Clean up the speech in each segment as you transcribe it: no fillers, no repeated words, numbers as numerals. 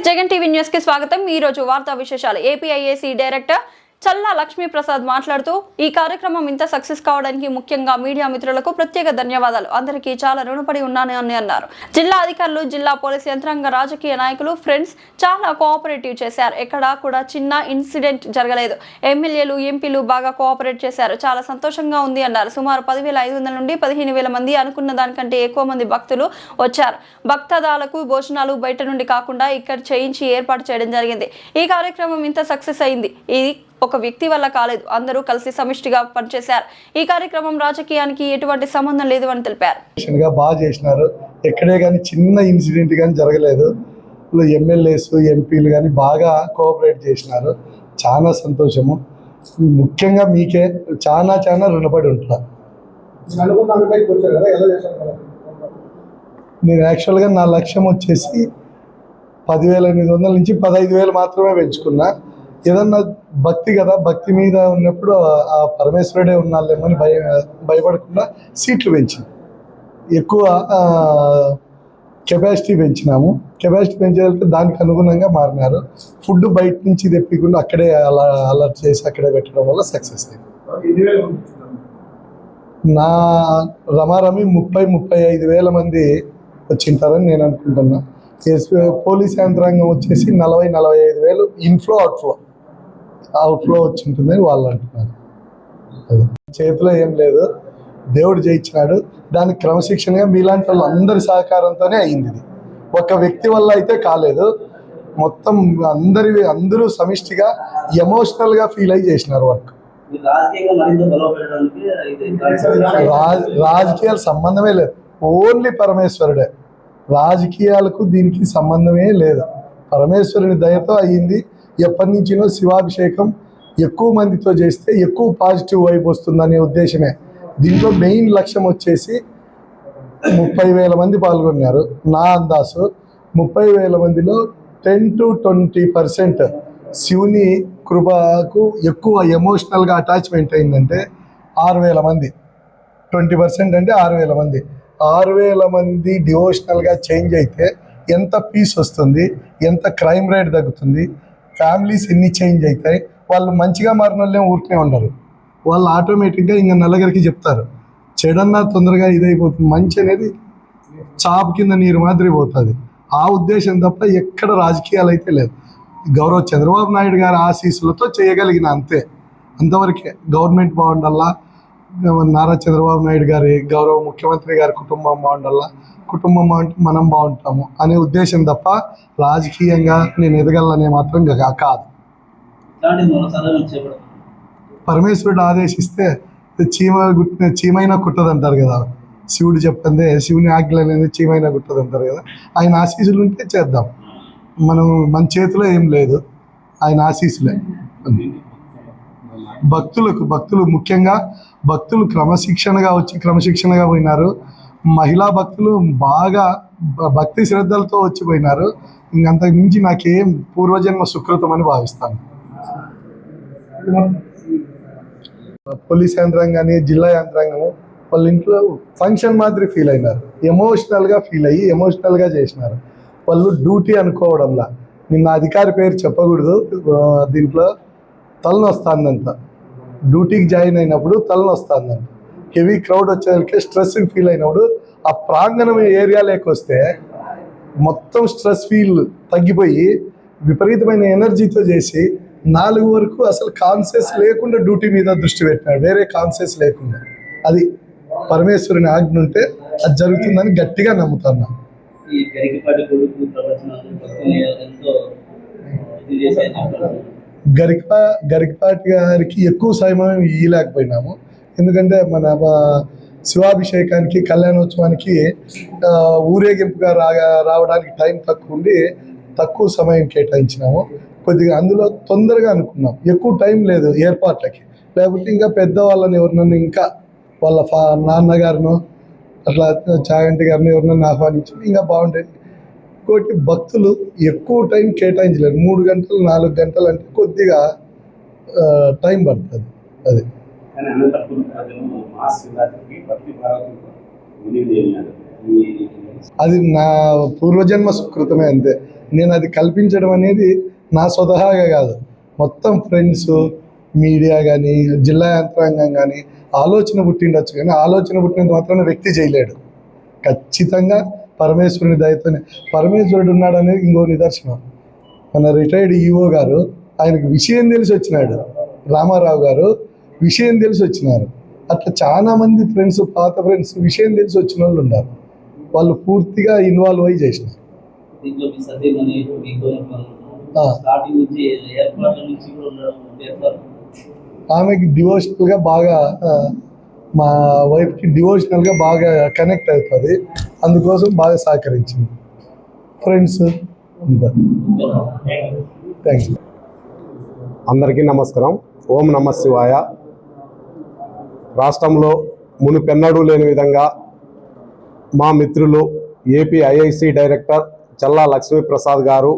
Jagan TV news కి స్వాగతం। ఈ రోజు వార్తా విశేషాలు। ఏపీఐఏసీ డైరెక్టర్ చల్లా లక్ష్మీ ప్రసాద్ మాట్లాడుతూ ఈ కార్యక్రమం ఇంత సక్సెస్ కావడానికి ముఖ్యంగా మీడియా మిత్రులకు ప్రత్యేక ధన్యవాదాలు। అందరికీ చాలా రుణపడి ఉన్నానని అన్నారు। జిల్లా అధికారులు, జిల్లా పోలీస్ యంత్రాంగ, రాజకీయ నాయకులు, ఫ్రెండ్స్ చాలా కోఆపరేటివ్ చేశారు। ఎక్కడా కూడా చిన్న ఇన్సిడెంట్ జరగలేదు। ఎమ్మెల్యేలు, ఎంపీలు బాగా కోఆపరేట్ చేశారు। చాలా సంతోషంగా ఉంది అన్నారు। సుమారు 10,500 నుండి 15,000 మంది అనుకున్న దానికంటే ఎక్కువ మంది భక్తులు వచ్చారు। భక్తదాలకు భోజనాలు బయట నుండి కాకుండా ఇక్కడ చేయించి ఏర్పాటు చేయడం జరిగింది। ఈ కార్యక్రమం ఇంత సక్సెస్ అయింది। ఇది ఒక వ్యక్తి వల్ల కాలేదు, అందరూ కలిసి సమిష్టిగా పనిచేశారు। ఈ కార్యక్రమం రాజకీయానికి ఎటువంటి సంబంధం లేదు అని తెలిపారు। బాగా చేసినారు, ఎక్కడే కానీ చిన్న ఇన్సిడెంట్ కానీ జరగలేదు। ఎమ్మెల్యేస్, ఎంపీలు కానీ బాగా కోఆపరేట్ చేసినారు। చాలా సంతోషము। ముఖ్యంగా మీకే చాలా చాలా రుణపడి ఉంటాను। నేను యాక్చువల్గా నా లక్ష్యం వచ్చేసి 10,800 నుంచి 15,000 మాత్రమే పెంచుకున్నా। ఏదన్నా భక్తి కదా, భక్తి మీద ఉన్నప్పుడు ఆ పరమేశ్వరుడే ఉన్నాళ్ళేమని భయపడకుండా సీట్లు పెంచింది, ఎక్కువ కెపాసిటీ పెంచినాము। కెపాసిటీ పెంచేదానికి దానికి అనుగుణంగా మారినారు। ఫుడ్ బయట నుంచి తెప్పకుండా అక్కడే అలర్ట్ చేసి అక్కడే పెట్టడం వల్ల సక్సెస్ అయింది। నా రమారమి 30-35,000 మంది వచ్చింటారని నేను అనుకుంటున్నా। పోలీస్ యంత్రాంగం వచ్చేసి 40,000-45,000 ఇన్ఫ్లో అవుట్ఫ్లో వచ్చి ఉంటుందని వాళ్ళు అంటున్నారు। అది చేతిలో ఏం లేదు, దేవుడు జయించినాడు। దానికి క్రమశిక్షణగా మీలాంటి వాళ్ళు అందరి సహకారంతోనే అయింది। ఇది ఒక వ్యక్తి వల్ల అయితే కాలేదు, మొత్తం అందరూ సమిష్టిగా ఎమోషనల్గా ఫీల్ అయ్యి చేసినారు వర్క్। రాజకీయాలు సంబంధమే లేదు, ఓన్లీ పరమేశ్వరుడే। రాజకీయాలకు దీనికి సంబంధమే లేదు, పరమేశ్వరుని దయతో అయ్యింది। ఎప్పటి నుంచినో శివాభిషేకం ఎక్కువ మందితో చేస్తే ఎక్కువ పాజిటివ్ వైబ్ వస్తుందనే ఉద్దేశమే। దీంట్లో మెయిన్ లక్ష్యం వచ్చేసి 30,000 మంది పాల్గొన్నారు। నా అందాసు 30,000 మందిలో 10 to 20% శివుని కృపకు ఎక్కువ ఎమోషనల్గా అటాచ్మెంట్ అయిందంటే 6,000 మంది। 20% అంటే 6,000 మంది। 6,000 మంది డివోషనల్గా చేంజ్ అయితే ఎంత పీస్ వస్తుంది, ఎంత క్రైమ్ రేట్ తగ్గుతుంది, ఫ్యామిలీస్ ఎన్ని చేంజ్ అవుతాయి। వాళ్ళు మంచిగా మారిన వాళ్ళే ఊరికే ఉండరు, వాళ్ళు ఆటోమేటిక్గా ఇంకా నలుగురికి చెప్తారు। చెడన్నా తొందరగా ఇదైపోతుంది, మంచి అనేది చాపు కింద నీరు మాదిరి పోతుంది। ఆ ఉద్దేశం తప్ప ఎక్కడ రాజకీయాలు అయితే లేదు। గౌరవ చంద్రబాబు నాయుడు గారి ఆశీస్సులతో చేయగలిగిన అంతే, అంతవరకే। గవర్నమెంట్ బాగుండాలా, నారా చంద్రబాబు నాయుడు గారి గౌరవ ముఖ్యమంత్రి గారి కుటుంబం బాగుండాలా, కుటుంబం అంటే మనం బాగుంటాము అనే ఉద్దేశం తప్ప రాజకీయంగా నేను ఎదగలనే మాత్రం కాదు। పరమేశ్వరుడు ఆదేశిస్తే చీమైనా కుట్టదంటారు కదా, శివుడు చెప్పిందే, శివుని ఆజ్ఞలు అనేది చీమైనా కుట్టదంటారు కదా। ఆయన ఆశీస్సులు ఉంటే చేద్దాం, మన చేతిలో ఏం లేదు, ఆయన ఆశీస్సులే। భక్తులు ముఖ్యంగా భక్తులు క్రమశిక్షణగా వచ్చి క్రమశిక్షణగా పోయినారు। మహిళా భక్తులు బాగా భక్తి శ్రద్ధలతో వచ్చిపోయినారు। ఇంకంతకు మించి నాకేం పూర్వజన్మ సుకృతం అని భావిస్తాను। పోలీస్ యంత్రాంగాన్ని, జిల్లా యంత్రాంగము వాళ్ళ ఇంట్లో ఫంక్షన్ మాదిరి ఫీల్ అయినారు, ఎమోషనల్గా ఫీల్ అయ్యి ఎమోషనల్గా చేసినారు। వాళ్ళు డ్యూటీ అనుకోవడంలా, నిన్న అధికారి పేరు చెప్పకూడదు, దీంట్లో తలనొస్తుందంట, డ్యూటీకి జాయిన్ అయినప్పుడు తలనొస్తుందంట। హెవీ క్రౌడ్ వచ్చేసరికి స్ట్రెస్ ఫీల్ అయినప్పుడు ఆ ప్రాంగణం ఏరియాలోకి వస్తే మొత్తం స్ట్రెస్ ఫీల్ తగ్గిపోయి విపరీతమైన ఎనర్జీతో చేసి 4 వరకు అసలు కాన్షియస్ లేకుండా డ్యూటీ మీద దృష్టి పెట్టినాడు, వేరే కాన్షియస్ లేకుండా। అది పరమేశ్వరుని ఆజ్ఞ ఉంటే అది జరుగుతుందని గట్టిగా నమ్ముతున్నా। గరికపాటి గారికి ఎక్కువ సమయం ఇవ్వలేకపోయినాము, ఎందుకంటే మన శివాభిషేకానికి, కళ్యాణోత్సవానికి ఊరేగింపుగా రావడానికి టైం తక్కువ ఉండి తక్కువ సమయం కేటాయించినాము। కొద్దిగా అందులో తొందరగా అనుకున్నాం, ఎక్కువ టైం లేదు ఏర్పాట్లకి, లేకపోతే ఇంకా పెద్దవాళ్ళని ఎవరినన్నా, ఇంకా వాళ్ళ నాన్నగారినో అట్లా చాగంటి గారిని ఎవరినన్నా ఆహ్వానించి ఇంకా బాగుండేది। ఇంకోటి భక్తులు ఎక్కువ టైం కేటాయించలేరు, 3 గంటలు 4 గంటలు అంటే కొద్దిగా టైం పడుతుంది। అది అది నా పూర్వజన్మ సుకృతమే, అంతే. నేను అది కల్పించడం అనేది నా స్వతహాగా కాదు, మొత్తం ఫ్రెండ్స్, మీడియా కానీ, జిల్లా యంత్రాంగం కానీ ఆలోచన పుట్టిండొచ్చు, కానీ ఆలోచన పుట్టినంత మాత్రాన వ్యక్తి చేయలేడు. ఖచ్చితంగా పరమేశ్వరుని దయతోనే పరమేశ్వరుడు ఉన్నాడు అనేది ఇంకో నిదర్శనం. మన రిటైర్డ్ ఈఓ గారు, ఆయనకు విషయం తెలిసి వచ్చినాడు, రామారావు గారు విషయం తెలిసి వచ్చినారు. అట్లా చాలా మంది ఫ్రెండ్స్, పాత ఫ్రెండ్స్ విషయం తెలిసి వచ్చిన వాళ్ళు ఉన్నారు. వాళ్ళు పూర్తిగా ఇన్వాల్వ్ అయ్యి చేసినారు. ఆమెకి డివోషనల్గా బాగా, మా వైఫ్కి డివోషనల్గా బాగా కనెక్ట్ అవుతుంది, అందుకోసం బాగా సహకరించింది. ఫ్రెండ్స్ అంతా. Thank you. అందరికీ నమస్కారం. ఓం నమ శివాయ. రాష్ట్రంలో మునుపెన్నడూ లేని విధంగా మా మిత్రులు ఏపీ ఐఐసి డైరెక్టర్ చల్లా లక్ష్మీప్రసాద్ గారు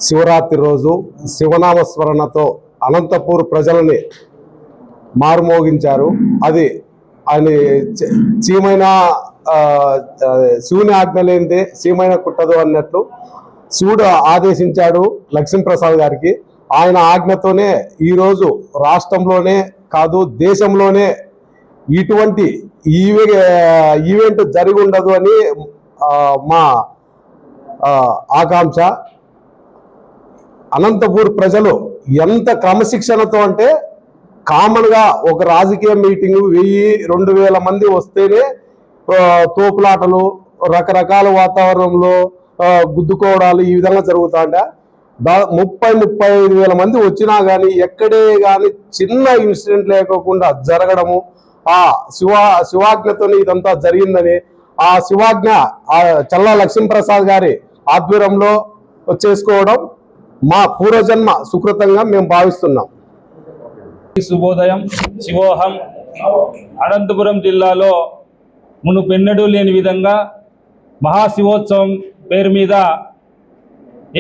శివరాత్రి రోజు శివనామస్మరణతో అనంతపూర్ ప్రజలని మారుమోగించారు. అది ఆయన చీమైన శివుని ఆజ్ఞ లేనిదే చీమైన కుట్టదు అన్నట్లు శివుడు ఆదేశించాడు లక్ష్మీప్రసాద్ గారికి. ఆయన ఆజ్ఞతోనే ఈరోజు రాష్ట్రంలోనే కాదు దేశంలోనే ఇటువంటి ఈవెంట్ జరిగి ఉండదు అని మా ఆకాంక్ష. అనంతపూర్ ప్రజలు ఎంత క్రమశిక్షణతో అంటే, కామన్గా ఒక రాజకీయ మీటింగ్ 1000-2000 మంది వస్తేనే తోపులాటలు, రకరకాల వాతావరణంలో గుద్దుకోవడాలు ఈ విధంగా జరుగుతాంట. 30-35 వేల మంది వచ్చినా కానీ ఎక్కడే కానీ చిన్న ఇన్సిడెంట్ లేకోకుండా జరగడము, ఆ శివాజ్ఞతో ఇదంతా జరిగిందని, ఆ శివాజ్ఞ ఆ చల్లా లక్ష్మీప్రసాద్ గారి ఆధ్వర్యంలో చేసుకోవడం మా పూర్వజన్మ సుకృతంగా మేము భావిస్తున్నాం. శుభోదయం. శివోహం. అనంతపురం జిల్లాలో మునుపెన్నడూ లేని విధంగా మహాశివోత్సవం పేరు మీద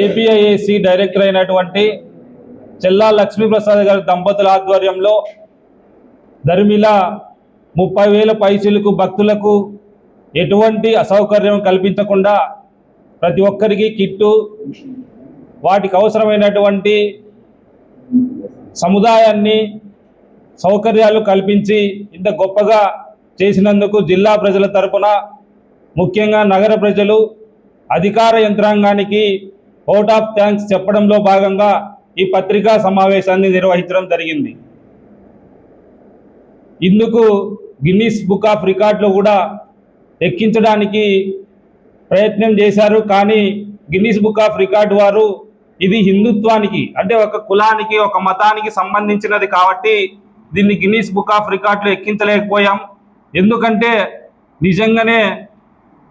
ఏపీఐఏసి డైరెక్టర్ అయినటువంటి చల్లా లక్ష్మీప్రసాద్ గారి దంపతుల ఆధ్వర్యంలో ధర్మిల 30,000 పైసలకు భక్తులకు ఎటువంటి అసౌకర్యం కల్పించకుండా ప్రతి ఒక్కరికి కిట్టు, వాటికి అవసరమైనటువంటి సముదాయాన్ని సౌకర్యాలు కల్పించి ఇంత గొప్పగా చేసినందుకు జిల్లా ప్రజల తరపున, ముఖ్యంగా నగర ప్రజలు, అధికార యంత్రాంగానికి ఓట్ ఆఫ్ థ్యాంక్స్ చెప్పడంలో భాగంగా ఈ పత్రికా సమావేశాన్ని నిర్వహించడం జరిగింది. ఇందుకు గిన్నిస్ బుక్ ఆఫ్ రికార్డులో కూడా ఎక్కించడానికి ప్రయత్నం చేశారు. కానీ గిన్నిస్ బుక్ ఆఫ్ రికార్డు వారు ఇది హిందుత్వానికి, అంటే ఒక కులానికి, ఒక మతానికి సంబంధించినది కాబట్టి దీన్ని గిన్నిస్ బుక్ ఆఫ్ రికార్డులో ఎక్కించలేకపోయాం. ఎందుకంటే నిజంగానే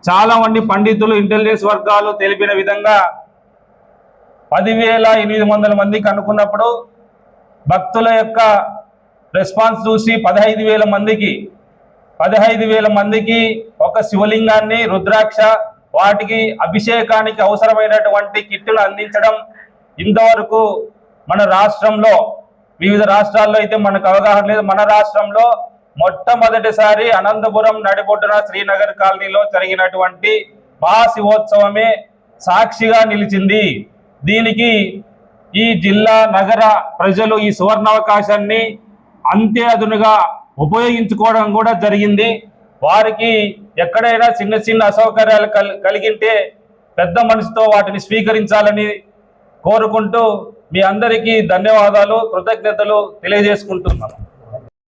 చాలా మంది పండితులు, ఇంటెలిజెన్స్ వర్గాలు తెలిపిన విధంగా 10,800 మందికి అనుకున్నప్పుడు భక్తుల యొక్క రెస్పాన్స్ చూసి 15,000 మందికి ఒక శివలింగాన్ని, రుద్రాక్ష, వాటికి అభిషేకానికి అవసరమైనటువంటి కిట్టును అందించడం ఇంతవరకు మన రాష్ట్రంలో, వివిధ రాష్ట్రాల్లో అయితే మనకు అవగాహన లేదు, మన రాష్ట్రంలో మొట్టమొదటిసారి అనంతపురం నడిబొడ్డున శ్రీనగర్ కాలనీలో జరిగినటువంటి మహాశివోత్సవమే సాక్షిగా నిలిచింది. దీనికి ఈ జిల్లా నగర ప్రజలు ఈ సువర్ణావకాశాన్ని అంత్యాధునిగా ఉపయోగించుకోవడం కూడా జరిగింది. వారికి ఎక్కడైనా చిన్న చిన్న అసౌకర్యాలు కలిగింటే పెద్ద మనసుతో వాటిని స్వీకరించాలని కోరుకుంటూ మీ అందరికీ ధన్యవాదాలు, కృతజ్ఞతలు తెలియజేసుకుంటున్నాను.